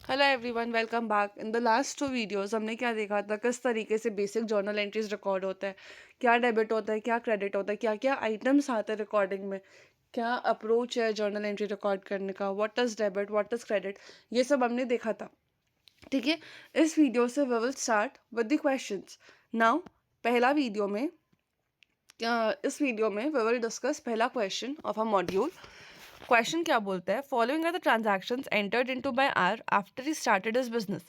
Hello everyone, welcome back. In the last two videos हमने क्या देखा था, किस तरीके से बेसिक जर्नल एंट्रीज रिकॉर्ड होता है, क्या डेबिट होता है, क्या क्रेडिट होता है, क्या क्या आइटम्स आते हैं रिकॉर्डिंग में, क्या अप्रोच है जर्नल एंट्री रिकॉर्ड करने का, what is debit, what is credit, ये सब हमने देखा था। ठीक है। इस वीडियो से we will start with the questions. Now पहला वीडियो में इस वीडियो में वी विल डिस्कस पहला question of a module. Question क्या बोलता है, following are the transactions entered into by R after he started his business,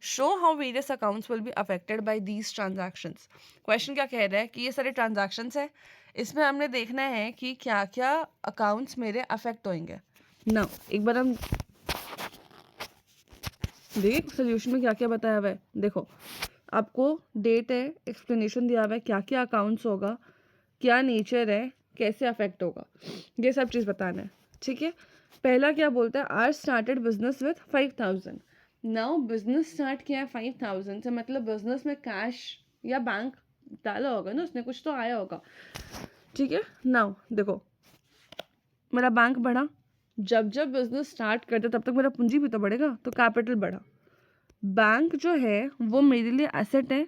show how various accounts will be affected by these transactions. Question क्या कह रहा है कि ये सारे ट्रांजैक्शंस है, इसमें हमने देखना है कि क्या क्या अकाउंट्स मेरे अफेक्ट होंगे ना। एक बार हम देखिए सोल्यूशन में क्या क्या बताया हुआ है। देखो, आपको डेट है, एक्सप्लेनेशन दिया हुआ है, क्या क्या अकाउंट्स होगा, क्या नेचर है, कैसे अफेक्ट होगा, ये सब चीज़ बताना है। ठीक है। पहला क्या बोलता है, R started business with 5,000। Now business start किया है 5,000 से, मतलब बिजनेस में कैश या बैंक डाला होगा ना उसने, कुछ तो आया होगा। ठीक है। नाउ देखो, मेरा बैंक बढ़ा, जब जब बिजनेस स्टार्ट करते तब तक मेरा पूंजी भी तो बढ़ेगा, तो कैपिटल बढ़ा। बैंक जो है वो मेरे लिए एसेट है,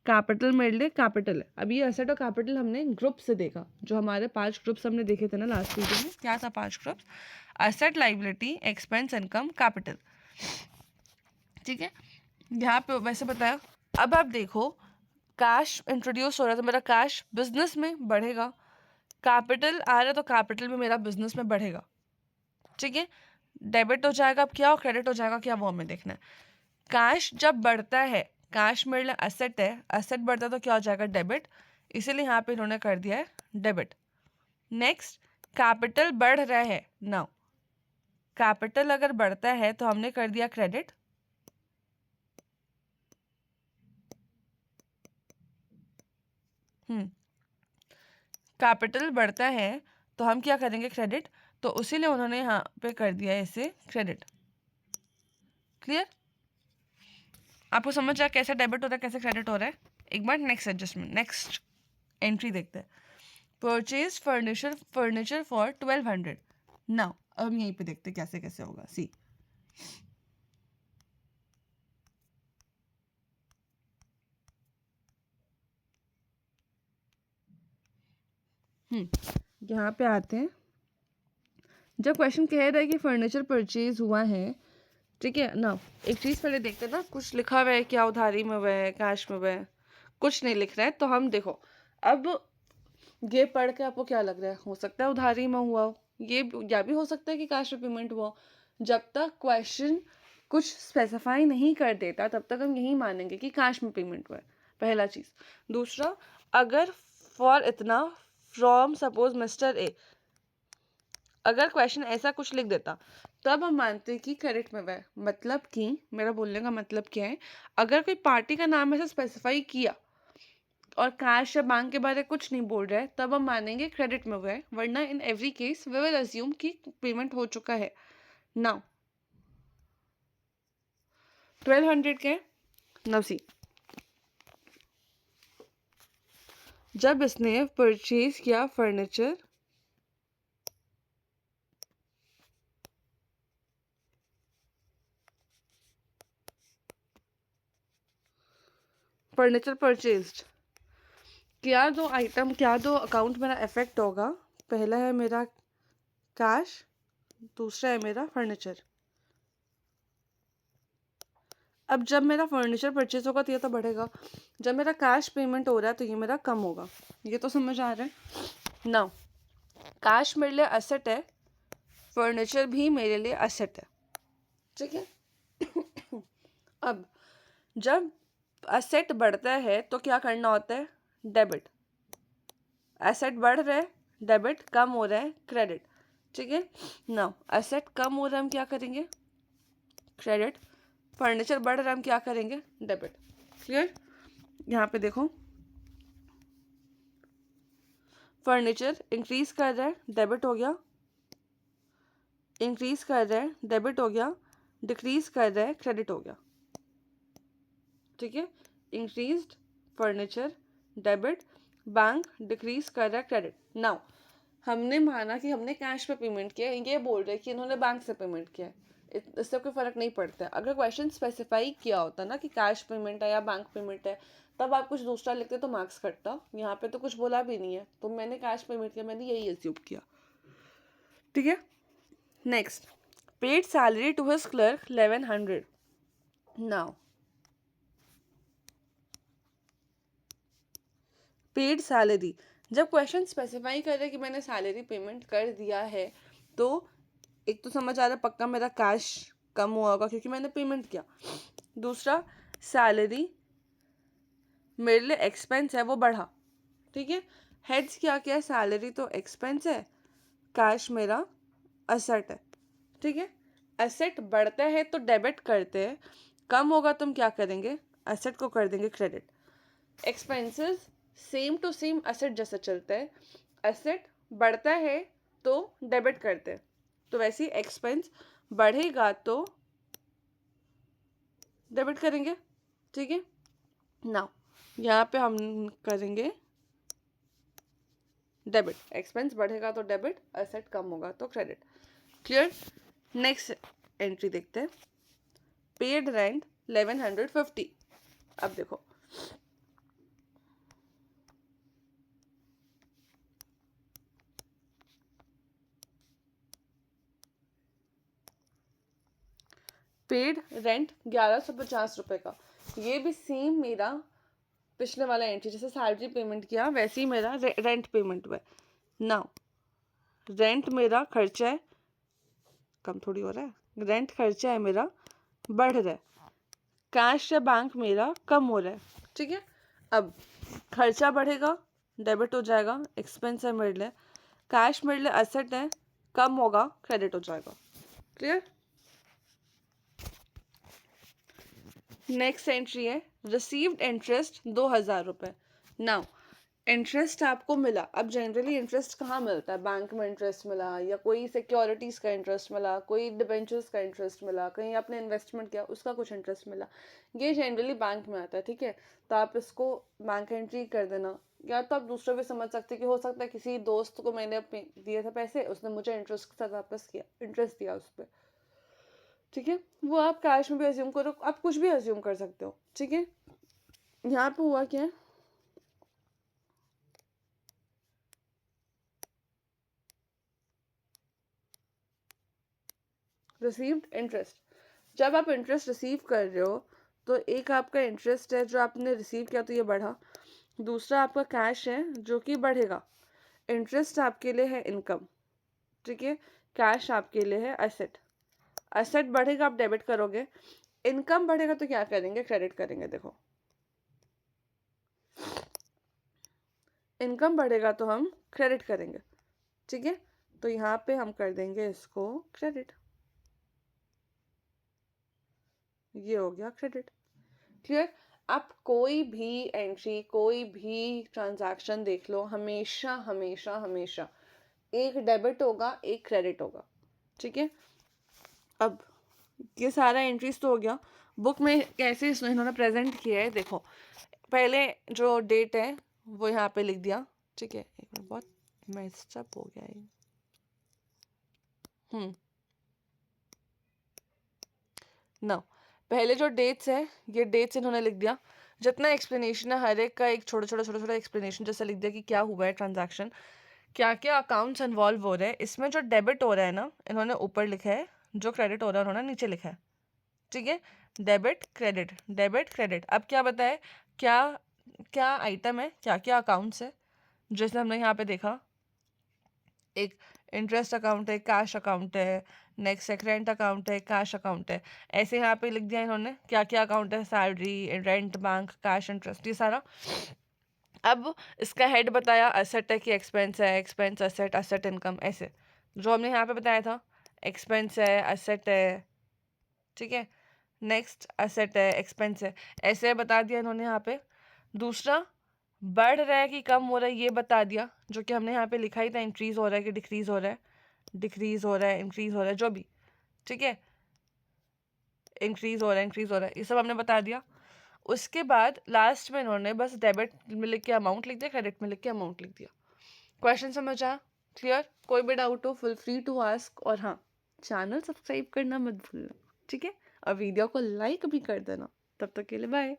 कैपिटल मेरे लिए कैपिटल है। अब ये एसेट और कैपिटल हमने ग्रुप से देखा, जो हमारे 5 ग्रुप्स हमने देखे थे ना लास्ट वीडियो में। क्या था 5 groups? Asset, liability, expense, income, capital. ठीक है। यहाँ पे वैसे बताया। अब आप देखो, कैश इंट्रोड्यूस हो रहा था, मेरा कैश बिजनेस में बढ़ेगा, कैपिटल आ रहा है तो कैपिटल भी मेरा बिजनेस में बढ़ेगा। ठीक है। डेबिट हो जाएगा अब क्या, और क्रेडिट हो जाएगा क्या, वो हमें देखना है। कैश जब बढ़ता है, कैश मेरे लिए एसेट है, एसेट बढ़ता है तो क्या हो जाएगा, डेबिट, इसीलिए यहाँ पे इन्होंने कर दिया है डेबिट। नेक्स्ट, कैपिटल बढ़ रहा है। नाउ कैपिटल अगर बढ़ता है तो हमने कर दिया क्रेडिट। कैपिटल बढ़ता है तो हम क्या करेंगे, क्रेडिट, तो उसीलिए उन्होंने यहाँ पे कर दिया है इसे क्रेडिट। क्लियर? आपको समझ आया कैसे डेबिट हो रहा है, कैसे क्रेडिट हो रहा है? एक बार नेक्स्ट एडजस्टमेंट, नेक्स्ट एंट्री देखते हैं। Purchase furniture for 1,200। नाउ अब हम यहीं पे देखते हैं कैसे कैसे होगा। सी, यहाँ पे आते हैं। जब क्वेश्चन कह रहा है कि फर्नीचर परचेज हुआ है, ठीक है ना, एक चीज़ पहले देखते हैं ना, कुछ लिखा हुआ है क्या, उधारी में हुआ है, कैश में हुआ है, कुछ नहीं लिख रहा है। तो हम देखो, अब ये पढ़ के आपको क्या लग रहा है, हो सकता है उधारी में हुआ हो, ये या भी हो सकता है कि कैश में पेमेंट हुआ हो। जब तक क्वेश्चन कुछ स्पेसिफाई नहीं कर देता तब तक हम यही मानेंगे कि कैश में पेमेंट हुआ है, पहला चीज़। दूसरा, अगर फॉर इतना फ्रॉम सपोज मिस्टर ए, अगर क्वेश्चन ऐसा कुछ लिख देता तब हम मानते हैं कि क्रेडिट में हुआ है। मतलब कि मेरा बोलने का मतलब क्या है, अगर कोई पार्टी का नाम ऐसा स्पेसिफाई किया और कैश या बैंक के बारे में कुछ नहीं बोल रहा है, तब हम मानेंगे क्रेडिट में हुआ है, वरना in every case we will assume कि पेमेंट हो चुका है। नाउ 1,200 के, नाउ सी, जब इसने परचेज किया फर्नीचर, फर्नीचर परचेज्ड, क्या दो आइटम, क्या दो अकाउंट मेरा इफेक्ट होगा। पहला है मेरा कैश, दूसरा है मेरा फर्नीचर। अब जब मेरा फर्नीचर परचेज होगा तो ये तो बढ़ेगा, जब मेरा कैश पेमेंट हो रहा है तो ये मेरा कम होगा। ये तो समझ आ रहा है ना। कैश मेरे लिए एसेट है, फर्नीचर भी मेरे लिए एसेट है। ठीक है। अब जब एसेट बढ़ता है तो क्या करना होता है, डेबिट। एसेट बढ़ रहा है, डेबिट, कम हो रहा है, क्रेडिट। ठीक है ना। एसेट कम हो रहा है, हम क्या करेंगे, क्रेडिट। फर्नीचर बढ़ रहा है, हम क्या करेंगे, डेबिट। क्लियर? यहाँ पे देखो, फर्नीचर इंक्रीज कर रहा है, डेबिट हो गया, इंक्रीज कर रहा है, डेबिट हो गया, डिक्रीज कर रहा है, क्रेडिट हो गया। ठीक है। Increased furniture, debit, bank decrease कर रहा है, क्रेडिट। नाउ हमने माना कि हमने कैश पे पेमेंट किया है, ये बोल रहे हैं कि इन्होंने बैंक से पेमेंट किया है, इससे कोई फ़र्क नहीं पड़ता है। अगर क्वेश्चन स्पेसिफाई किया होता ना कि कैश पेमेंट है या बैंक पेमेंट है, तब आप कुछ दूसरा लिखते तो मार्क्स कटता। यहाँ पे तो कुछ बोला भी नहीं है, तो मैंने कैश पेमेंट किया, मैंने यही एज्यूम किया। ठीक है, next, paid salary to his clerk 1100। Now paid salary, जब क्वेश्चन स्पेसिफाई कर रहे कि मैंने सैलरी पेमेंट कर दिया है, तो एक तो समझ आ रहा है पक्का मेरा कैश कम हुआ होगा क्योंकि मैंने पेमेंट किया। दूसरा, सैलरी मेरे लिए एक्सपेंस है, वो बढ़ा। ठीक है, हेड्स क्या क्या है, सैलरी तो एक्सपेंस है, कैश मेरा असेट है। ठीक है, एसेट बढ़ता है तो डेबिट करते हैं, कम होगा तो हम क्या करेंगे, एसेट को कर देंगे credit. Expenses same to same asset जैसा चलता है, एसेट बढ़ता है तो डेबिट करते हैं, तो वैसे ही एक्सपेंस बढ़ेगा तो डेबिट करेंगे। ठीक है, नाउ यहाँ पे हम करेंगे डेबिट, एक्सपेंस बढ़ेगा तो डेबिट, एसेट कम होगा तो क्रेडिट। क्लियर। नेक्स्ट एंट्री देखते हैं, पेड रेंट 1150। अब देखो, पेड रेंट 1150 रुपये का, ये भी सेम मेरा पिछले वाला एंट्री, जैसे सैलरी पेमेंट किया वैसे ही मेरा रेंट पेमेंट हुआ है। नाउ रेंट मेरा खर्चा है, कम थोड़ी हो रहा है, रेंट खर्चा है मेरा, बढ़ रहा है, कैश या बैंक मेरा कम हो रहा है। ठीक है, अब खर्चा बढ़ेगा, डेबिट हो जाएगा, एक्सपेंस है मेरे लिए, कैश मेरे लिए एसेट है, कम होगा, क्रेडिट हो जाएगा। क्लियर। नेक्स्ट एंट्री है, रिसीव्ड इंटरेस्ट 2000 रुपये। नाउ इंटरेस्ट आपको मिला, अब जनरली इंटरेस्ट कहाँ मिलता है, बैंक में इंटरेस्ट मिला, या कोई सिक्योरिटीज़ का इंटरेस्ट मिला, कोई डिबेंचर्स का इंटरेस्ट मिला, कहीं आपने इन्वेस्टमेंट किया उसका कुछ इंटरेस्ट मिला, ये जनरली बैंक में आता है। ठीक है, तो आप इसको बैंक एंट्री कर देना, या तो आप दूसरा भी समझ सकते कि हो सकता है किसी दोस्त को मैंने दिए थे पैसे, उसने मुझे इंटरेस्ट के साथ वापस किया, इंटरेस्ट दिया उस पर। ठीक है, वो आप कैश में भी अज्यूम करो, आप कुछ भी अज्यूम कर सकते हो। ठीक है, यहाँ पे हुआ क्या है, रिसीव्ड इंटरेस्ट, जब आप इंटरेस्ट रिसीव कर रहे हो तो एक आपका इंटरेस्ट है जो आपने रिसीव किया तो ये बढ़ा, दूसरा आपका कैश है जो कि बढ़ेगा। इंटरेस्ट आपके लिए है इनकम, ठीक है, कैश आपके लिए है एसेट, एसेट बढ़ेगा आप डेबिट करोगे, इनकम बढ़ेगा तो क्या करेंगे, क्रेडिट करेंगे। देखो इनकम बढ़ेगा तो हम क्रेडिट करेंगे। ठीक है, तो यहाँ पे हम कर देंगे इसको क्रेडिट, ये हो गया क्रेडिट। क्लियर। आप कोई भी एंट्री, कोई भी ट्रांजैक्शन देख लो, हमेशा हमेशा हमेशा एक डेबिट होगा एक क्रेडिट होगा। ठीक है, अब ये सारा एंट्रीज तो हो गया, बुक में कैसे इन्होंने प्रेजेंट किया है देखो, पहले जो डेट है वो यहाँ पे लिख दिया। ठीक है, एक मिनट, बहुत मेस्टअप हो गया ये। ना, पहले जो डेट्स है ये डेट्स इन्होंने लिख दिया, जितना एक्सप्लेनेशन है हर एक का एक छोटा छोटा छोटा छोटा एक्सप्लेनेशन जैसा लिख दिया कि क्या हुआ है ट्रांजैक्शन, क्या क्या अकाउंट्स इन्वॉल्व हो रहे हैं। इसमें जो डेबिट हो रहा है ना इन्होंने ऊपर लिखा है, जो क्रेडिट हो रहा है उन्होंने नीचे लिखा है। ठीक है, डेबिट क्रेडिट, डेबिट क्रेडिट। अब क्या बताए, क्या क्या आइटम है, क्या क्या अकाउंट्स है, जैसे हमने यहाँ पे देखा, एक इंटरेस्ट अकाउंट है, कैश अकाउंट है, नेक्स्ट एक रेंट अकाउंट है, कैश अकाउंट है, ऐसे यहाँ पे लिख दिया इन्होंने क्या क्या अकाउंट है, salary, rent, bank, cash, interest, ये सारा। अब इसका हेड बताया, एसेट है कि एक्सपेंस है, एक्सपेंस एसेट, एसेट इनकम, ऐसे जो हमने यहाँ पे बताया था, एक्सपेंस है, एसेट है। ठीक है, नेक्स्ट एसेट है, एक्सपेंस है, ऐसे बता दिया इन्होंने यहाँ पे। दूसरा, बढ़ रहा है कि कम हो रहा है ये बता दिया, जो कि हमने यहाँ पे लिखा ही था, इंक्रीज हो रहा है कि डिक्रीज हो रहा है, डिक्रीज हो रहा है, इंक्रीज हो रहा है, जो भी। ठीक है, इंक्रीज हो रहा है, इंक्रीज हो रहा है, ये सब हमने बता दिया। उसके बाद लास्ट में इन्होंने बस डेबिट में लिख के अमाउंट लिख दिया, क्रेडिट में लिख के अमाउंट लिख दिया। क्वेश्चन समझ आया, क्लियर। कोई भी डाउट हो फुल फ्री टू आस्क। और हाँ, चैनल सब्सक्राइब करना मत भूलना, ठीक है? और वीडियो को लाइक भी कर देना। तब तक के लिए बाय।